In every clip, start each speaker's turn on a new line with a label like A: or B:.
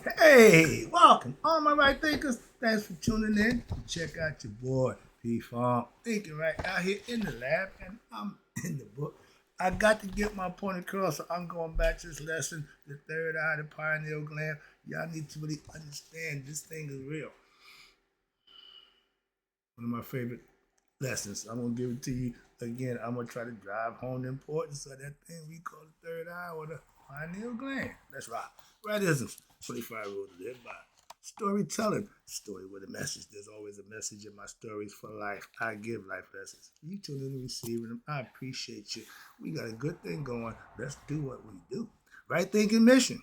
A: Hey, welcome, all my right thinkers. Thanks for tuning in. Check out your boy P Farm thinking right out here in the lab, and I'm in the book. I got to get my point across, so I'm going back to this lesson, the third eye, the pineal gland. Y'all need to really understand this thing is real. One of my favorite lessons. I'm gonna give it to you again. I'm gonna try to drive home the importance of that thing we call the third eye or the pineal gland. That's right. Rightisms, 25 rules to live by. Storytelling, story with a message. There's always a message in my stories for life. I give life lessons. You tune in and receiving them. I appreciate you. We got a good thing going. Let's do what we do. Right thinking mission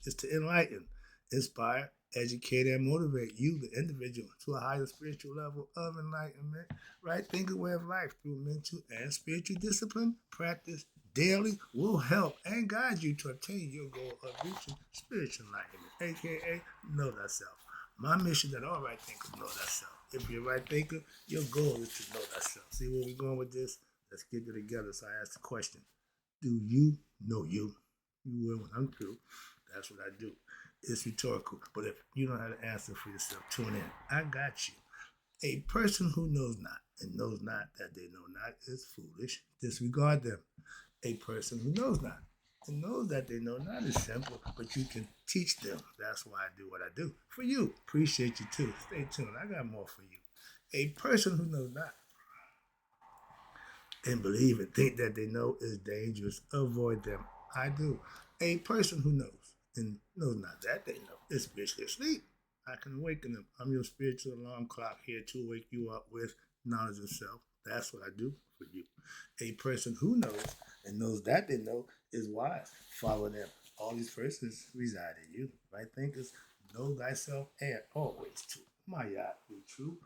A: is to enlighten, inspire, educate, and motivate you, the individual, to a higher spiritual level of enlightenment. Right thinking way of life through mental and spiritual discipline, practice daily will help and guide you to attain your goal of reaching spiritual enlightenment, aka know thyself. My mission that all right thinkers know thyself. If you're a right thinker, your goal is to know thyself. See where we're going with this? Let's get it together. So I ask the question: do you know you? You will when I'm through. That's what I do. It's rhetorical. But if you don't have an answer for yourself, tune in. I got you. A person who knows not and knows not that they know not is foolish. Disregard them. A person who knows not and knows that they know not is simple, but you can teach them. That's why I do what I do. For you. Appreciate you too. Stay tuned. I got more for you. A person who knows not and believe and think that they know is dangerous. Avoid them. I do. A person who knows and knows not that they know is spiritually asleep. I can awaken them. I'm your spiritual alarm clock here to wake you up with knowledge of self. That's what I do for you. A person who knows and knows that they know is wise. Follow them. All these persons reside in you. Right thinkers, know thyself and always true. My yacht, be true.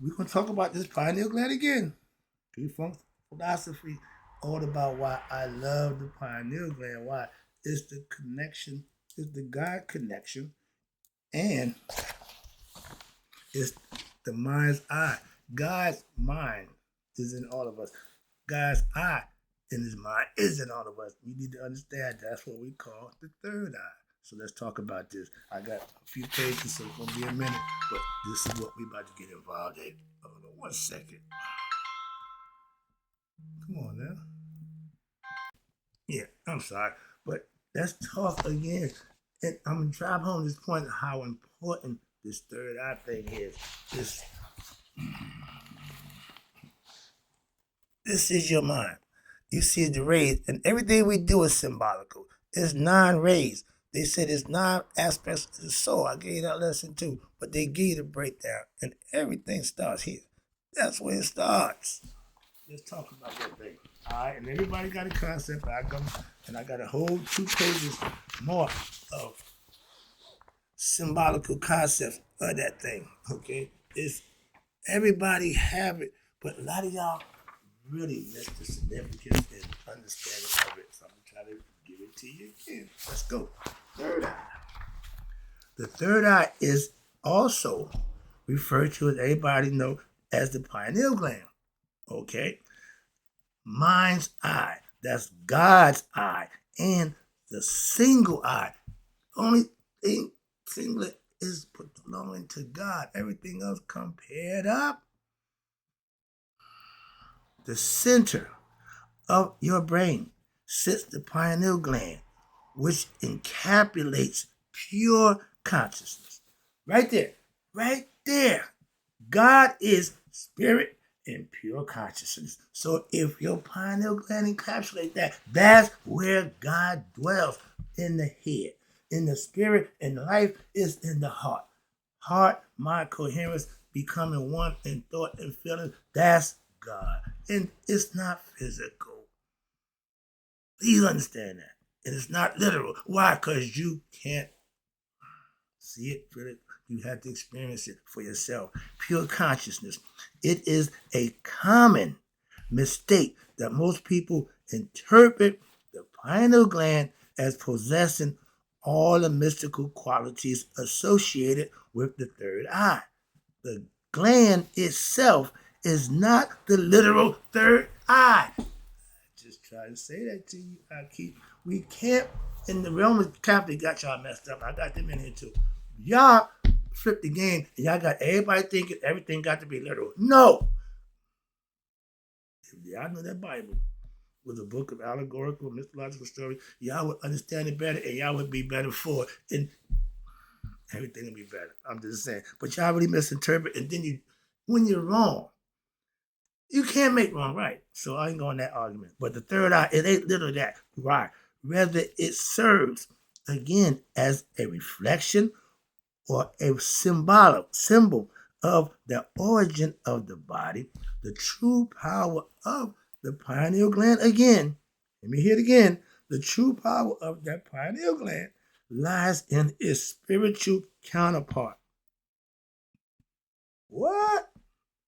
A: We're going to talk about this pineal gland again. P-Funk philosophy, all about why I love the pineal gland. Why? It's the connection, it's the God connection, and it's the mind's eye. God's mind is in all of us. God's eye in his mind is in all of us. You need to understand that's what we call the third eye. So let's talk about this. I got a few pages, so it's going to be a minute, but this is what we're about to get involved in. Hold on 1 second. Come on now. Yeah, I'm sorry. But let's talk again. And I'm going to drive home this point of how important this third eye thing is. This is your mind. You see the rays, and everything we do is symbolical. It's non-rays. They said it's 9 aspects of the soul. I gave you that lesson too. But they give you the breakdown, and everything starts here. That's where it starts. Let's talk about that thing. All right, and everybody got a concept. I come and I got a whole 2 pages more of symbolical concepts of that thing. Okay, it's everybody have it, but a lot of y'all really miss the significance and understanding of it. So I'm gonna try to give it to you again. Let's go. Third eye. The third eye is also referred to, as everybody know, as the pineal gland. Okay, mind's eye. That's God's eye, and the single eye. Only thing singlet is belonging to God. Everything else come paired up. The center of your brain sits the pineal gland, which encapsulates pure consciousness. Right there, right there. God is spirit and pure consciousness. So if your pineal gland encapsulates that, that's where God dwells, in the head. In the spirit, and life is in the heart. Heart, mind, coherence, becoming one in thought and feeling, that's God. And it's not physical. Please understand that. And it's not literal. Why? Because you can't see it, feel it. You have to experience it for yourself. Pure consciousness. It is a common mistake that most people interpret the pineal gland as possessing all the mystical qualities associated with the third eye. The gland itself is not the literal third eye. I just try to say that to you. We can't And the Roman Catholic got y'all messed up. I got them in here too. Y'all flipped the game and y'all got everybody thinking everything got to be literal. No. If y'all know that Bible was a book of allegorical, mythological stories, y'all would understand it better and y'all would be better for it. And everything would be better. I'm just saying. But y'all really misinterpret, and then when you're wrong, you can't make wrong right. So I ain't going that argument. But the third eye, it ain't little that. Right. Rather, it serves, again, as a reflection or a symbol of the origin of the body, the true power of the pineal gland. Again, let me hear it again. The true power of that pineal gland lies in its spiritual counterpart. What?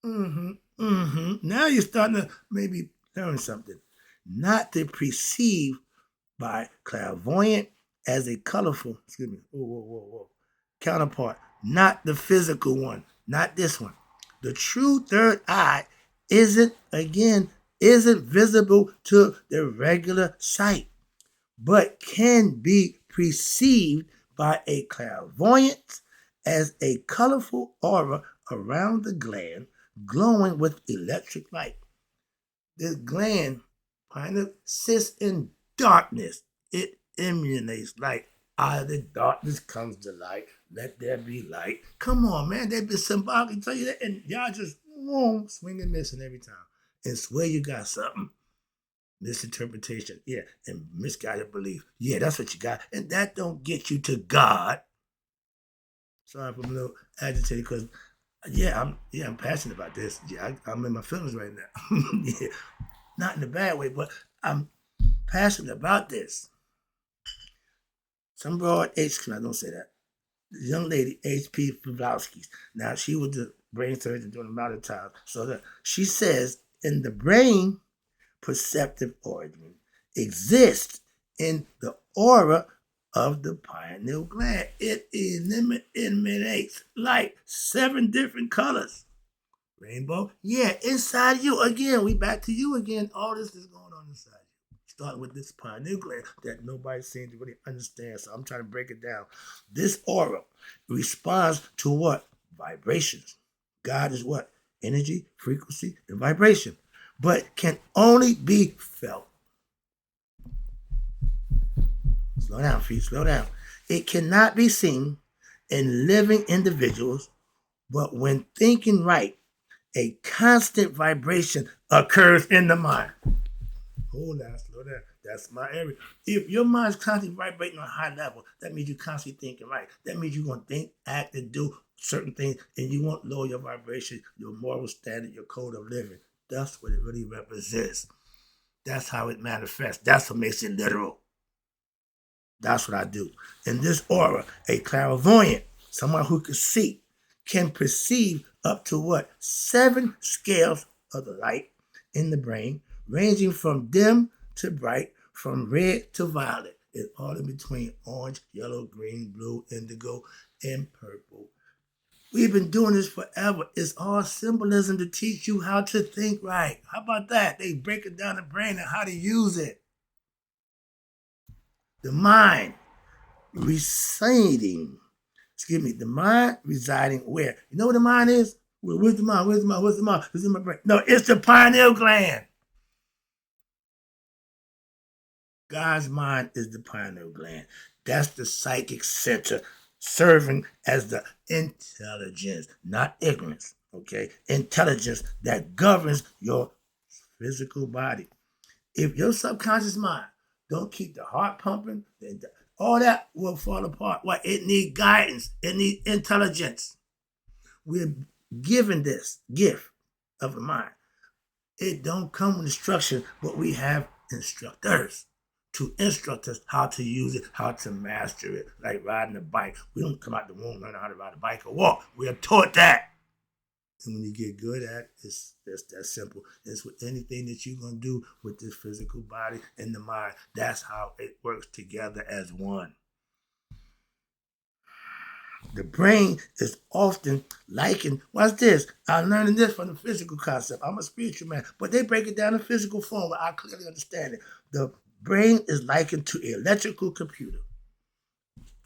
A: Now you're starting to maybe learn something. Not to perceive by clairvoyant as a colorful, counterpart, not the physical one, not this one. The true third eye isn't visible to the regular sight, but can be perceived by a clairvoyant as a colorful aura around the gland glowing with electric light. This gland kind of sits in darkness. It emanates light. Out of the darkness comes the light. Let there be light. Come on, man. They've been symbolically tell you that, and y'all just swing and missing every time. And swear you got something. Misinterpretation, yeah, and misguided belief. Yeah, that's what you got. And that don't get you to God. Sorry if I'm a little agitated because I'm passionate about this. Yeah, I'm in my feelings right now. Yeah, not in a bad way, but I'm passionate about this. Some broad I don't say that. The young lady, H.P. Pawlowski. Now, she was the brain surgeon during the modern time. So she says, in the brain, perceptive origin exists in the aura of the pineal gland. It emanates light, 7 different colors. Rainbow, yeah, inside you. Again, we back to you again. All this is going on inside you. Start with this pineal gland that nobody seems to really understand. So I'm trying to break it down. This aura responds to what? Vibrations. God is what? Energy, frequency, and vibration. But can only be felt. Slow down, feet, slow down. It cannot be seen in living individuals, but when thinking right, a constant vibration occurs in the mind. Hold on, slow down. That's my area. If your mind's constantly vibrating on a high level, that means you're constantly thinking right. That means you're going to think, act, and do certain things, and you won't lower your vibration, your moral standard, your code of living. That's what it really represents. That's how it manifests. That's what makes it literal. That's what I do. In this aura, a clairvoyant, someone who can see, can perceive up to what? 7 scales of the light in the brain, ranging from dim to bright, from red to violet. It's all in between orange, yellow, green, blue, indigo, and purple. We've been doing this forever. It's all symbolism to teach you how to think right. How about that? They break it down the brain and how to use it. The mind residing where? You know what the mind is? Where's the mind? Where's the mind? Where's the mind? It's in my brain. No, it's the pineal gland. God's mind is the pineal gland. That's the psychic center, serving as the intelligence, not ignorance, okay? Intelligence that governs your physical body. If your subconscious mind don't keep the heart pumping, then all that will fall apart. Why? It needs guidance. It needs intelligence. We're given this gift of the mind. It don't come with instruction, but we have instructors to instruct us how to use it, how to master it, like riding a bike. We don't come out the womb learning how to ride a bike or walk. We are taught that. And when you get good at it, it's just that simple. It's with anything that you're going to do with this physical body and the mind. That's how it works together as one. The brain is often likened. Watch this. I'm learning this from the physical concept. I'm a spiritual man. But they break it down in physical form where I clearly understand it. The brain is likened to an electrical computer.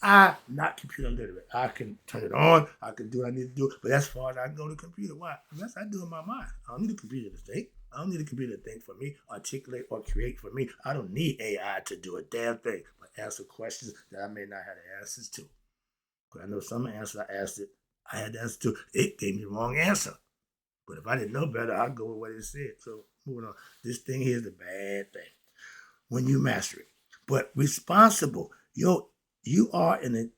A: I'm not computer literate. I can turn it on. I can do what I need to do. But as far as I can go to the computer, why? Unless I do it in my mind. I don't need a computer to think. I don't need a computer to think for me, articulate or create for me. I don't need AI to do a damn thing, but answer questions that I may not have the answers to. But I know some answers I asked it, I had the answer to. It gave me the wrong answer. But if I didn't know better, I'd go with what it said. So moving on. This thing here is the bad thing when you master it. But responsible, you are an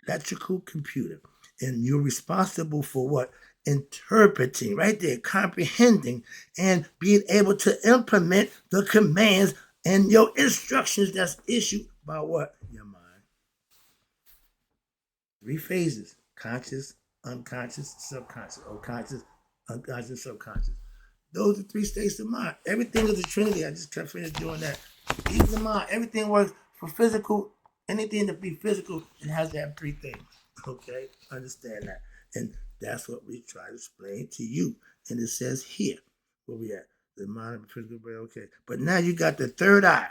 A: electrical computer, and you're responsible for what? Interpreting, right there, comprehending, and being able to implement the commands and your instructions that's issued by what? Your mind. 3 phases: conscious, unconscious, subconscious, or conscious, unconscious, subconscious. Those are 3 states of mind. Everything is a trinity. I just kept finished doing that. Even the mind, everything works for physical. Anything to be physical, it has to have 3 things. Okay? Understand that. And that's what we try to explain to you. And it says here, where we at? The mind of the physical brain. Okay. But now you got the third eye.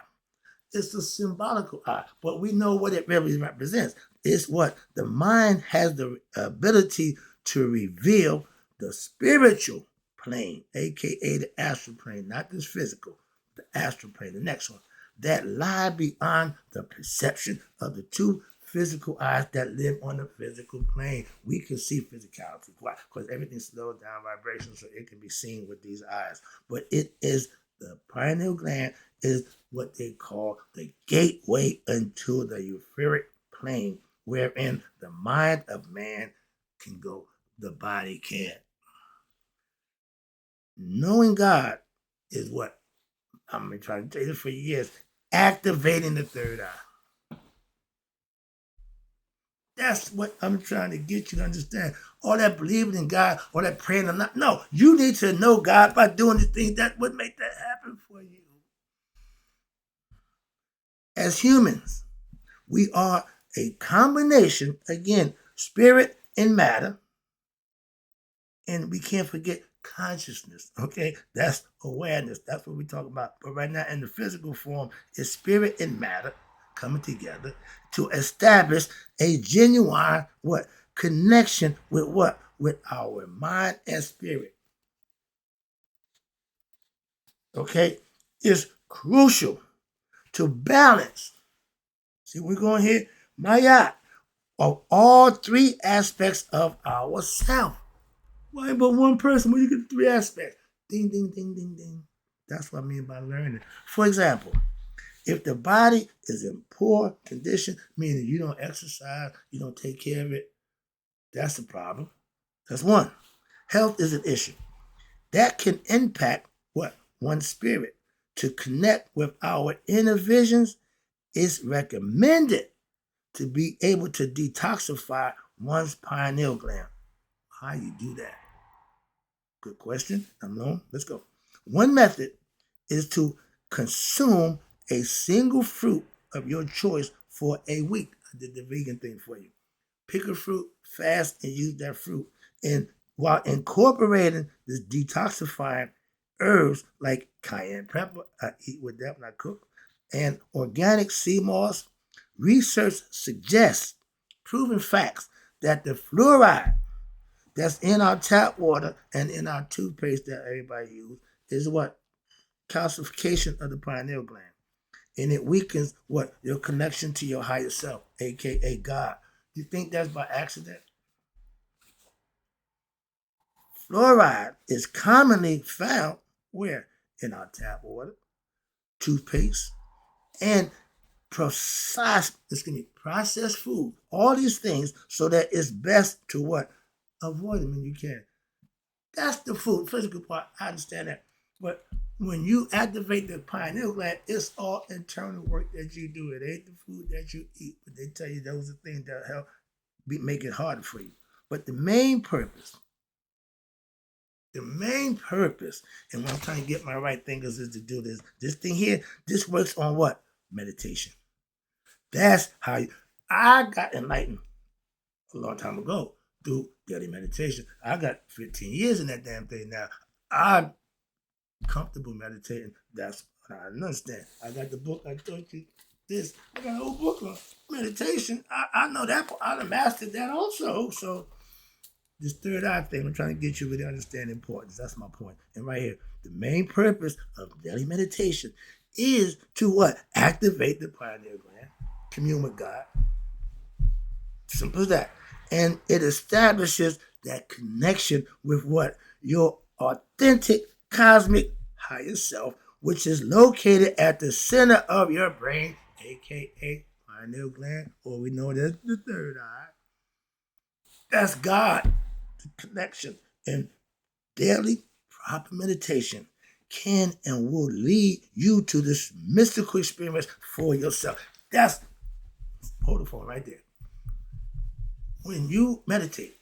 A: It's a symbolical eye, but we know what it really represents. It's what? The mind has the ability to reveal the spiritual plane, aka the astral plane, not this physical, the astral plane, the next one, that lie beyond the perception of the 2 physical eyes that live on the physical plane. We can see physicality. Why? Because everything slows down vibration so it can be seen with these eyes. But it is the pineal gland is what they call the gateway into the etheric plane, wherein the mind of man can go, the body can't. Knowing God is what I'm been trying to tell you for years, activating the third eye. That's what I'm trying to get you to understand. All that believing in God, all that praying, no, you need to know God by doing the things that would make that happen for you. As humans, we are a combination, again, spirit and matter. And we can't forget consciousness, okay? That's awareness. That's what we talk about. But right now, in the physical form, it's spirit and matter coming together to establish a genuine, what? Connection with what? With our mind and spirit. Okay? It's crucial to balance. See, we're going here, Maya, of all 3 aspects of ourself. Why but one person when you get 3 aspects? Ding, ding, ding, ding, ding. That's what I mean by learning. For example, if the body is in poor condition, meaning you don't exercise, you don't take care of it, that's a problem. That's one. Health is an issue. That can impact what? One's spirit. To connect with our inner visions, it's recommended to be able to detoxify one's pineal gland. How you do that? Good question. I'm on. Let's go. One method is to consume a single fruit of your choice for a week. I did the vegan thing for you. Pick a fruit, fast, and use that fruit. And while incorporating this detoxifying herbs like cayenne pepper, I eat with that when I cook, and organic sea moss, research suggests, proven facts, that the fluoride that's in our tap water and in our toothpaste that everybody uses is what? Calcification of the pineal gland. And it weakens what? Your connection to your higher self, aka God. You think that's by accident? Fluoride is commonly found where? In our tap water, toothpaste, and processed food. All these things so that it's best to what? Avoid them when you can. That's the food, physical part. I understand that. But when you activate the pineal gland, it's all internal work that you do. It ain't the food that you eat. But they tell you those are things that help make it harder for you. But the main purpose, and what I'm trying to get my right fingers is to do this. This thing here, this works on what? Meditation. That's how I got enlightened a long time ago through daily meditation. I got 15 years in that damn thing now. I'm comfortable meditating. That's I understand. I got the book. I told you this. I got a whole book on meditation. I know that. I mastered that also. So this third eye thing, I'm trying to get you to really understand the importance. That's my point. And right here, the main purpose of daily meditation is to what? Activate the pineal gland, commune with God. Simple as that. And it establishes that connection with what? Your authentic cosmic higher self, which is located at the center of your brain, aka pineal gland, or we know it as the third eye. That's God, the connection. And daily proper meditation can and will lead you to this mystical experience for yourself. That's, hold the phone right there. When you meditate,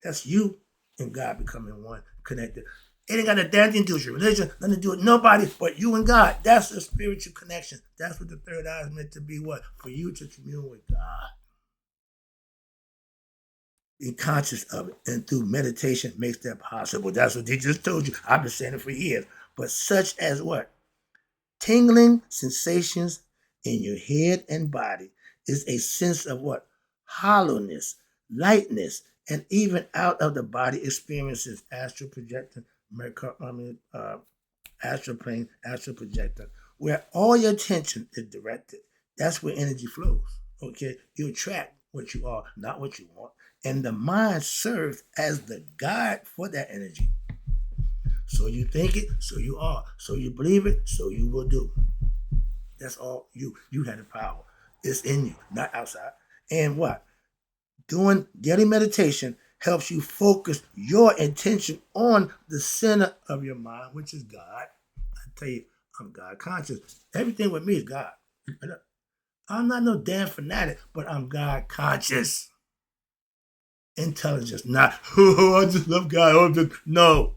A: that's you and God becoming one, connected. It ain't got a damn thing to do with your religion, nothing to do with nobody but you and God. That's a spiritual connection. That's what the third eye is meant to be, what? For you to commune with God. Be conscious of it. And through meditation makes that possible. That's what they just told you. I've been saying it for years. But such as what? Tingling sensations in your head and body is a sense of what? Hollowness, lightness, and even out of the body experiences, astral projection, astral plane, astral projector, where all your attention is directed. That's where energy flows. Okay, you attract what you are, not what you want, and the mind serves as the guide for that energy. So you think it, so you are. So you believe it, so you will do. That's all you. You have the power. It's in you, not outside. And what? Doing daily meditation helps you focus your intention on the center of your mind, which is God. I tell you, I'm God conscious. Everything with me is God. I'm not no damn fanatic, but I'm God conscious. Intelligence, not, oh, I just love God. No.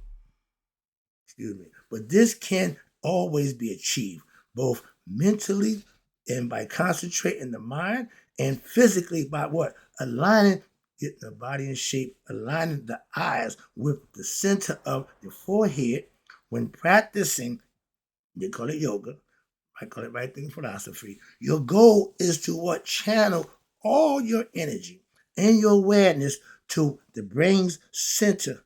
A: Excuse me. But this can always be achieved, both mentally and by concentrating the mind, and physically by what? Aligning, getting the body in shape, aligning the eyes with the center of the forehead. When practicing, they call it yoga, I call it right thinking philosophy. Your goal is to what? Channel all your energy and your awareness to the brain's center,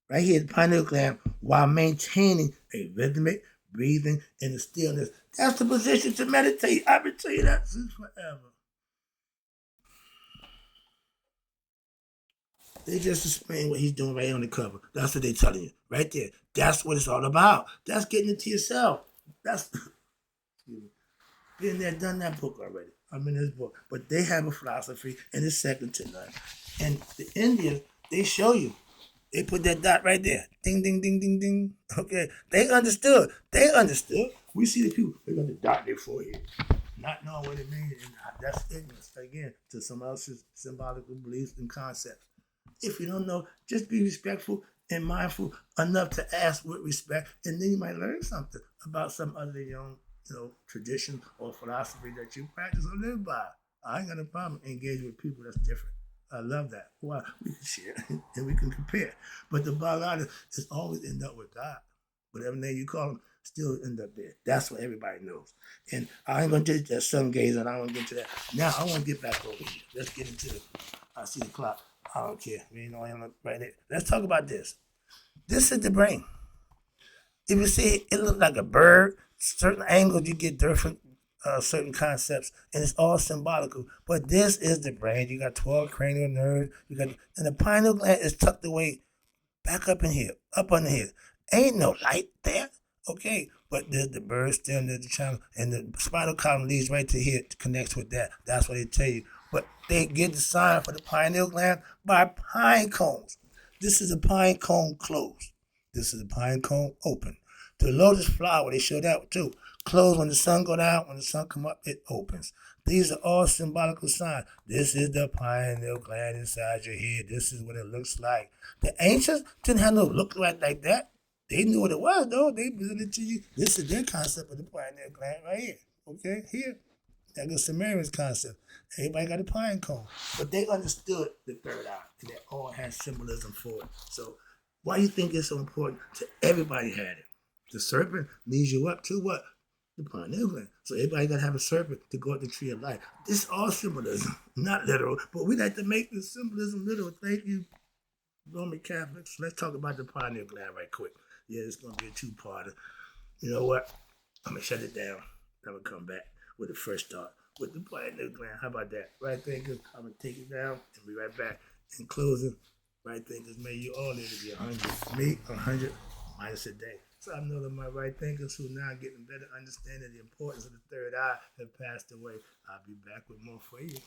A: right here, the pineal gland, while maintaining a rhythmic breathing and the stillness. That's the position to meditate. I've been telling you that since forever. They just explain what he's doing right on the cover. That's what they're telling you, right there. That's what it's all about. That's getting it to yourself. That's been there, done that book already. I'm in this book. But they have a philosophy and it's second to none. And the Indians, they show you. They put that dot right there. Ding, ding, ding, ding, ding. Okay. They understood. They understood. We see the people, they're going to dot their forehead, not knowing what it means. And that's ignorance, again, to some else's symbolical beliefs and concepts. If you don't know, just be respectful and mindful enough to ask with respect, and then you might learn something about some other young, tradition or philosophy that you practice or live by. I ain't got a problem engaging with people that's different. I love that. Why? We can share and we can compare. But the bottom line is always end up with God. Whatever name you call him, still end up there. That's what everybody knows. And I ain't going to do that sun gaze, and I don't want to get into that. Now I want to get back over here. Let's get into it. I see the clock. I don't care. We know I'm right there. Let's talk about this. This is the brain. If you see it looks like a bird. Certain angles you get different certain concepts, and it's all symbolical. But this is the brain. You got 12 cranial nerves. And the pineal gland is tucked away back up in here, up under here. Ain't no light there, okay? But there's the bird still near the channel, and the spinal column leads right to here, connects with that. That's what they tell you. But they get the sign for the pineal gland by pine cones. This is a pine cone closed. This is a pine cone open. The lotus flower, they show that too. Closed when the sun go down, when the sun come up, it opens. These are all symbolical signs. This is the pineal gland inside your head. This is what it looks like. The ancients didn't have no look like that. They knew what it was, though. They presented it to you. This is their concept of the pineal gland right here. Okay, here. That goes Sumerian's concept. Everybody got a pine cone. But they understood the third eye, and that all has symbolism for it. So why do you think it's so important to everybody had it? The serpent leads you up to what? The pineal gland. So everybody got to have a serpent to go up the tree of life. This is all symbolism, not literal. But we like to make the symbolism literal. Thank you, Roman Catholics. Let's talk about the pineal gland right quick. Yeah, it's going to be a two-parter. You know what? I'm going to shut it down. I'm going to come back with the first thought with the pineal gland. How about that? Right thinkers, I'm going to take it down and be right back. In closing, right thinkers, may you all live to be 100. Me, 100 minus a day. So I know that my right thinkers who now getting better understanding the importance of the third eye have passed away. I'll be back with more for you.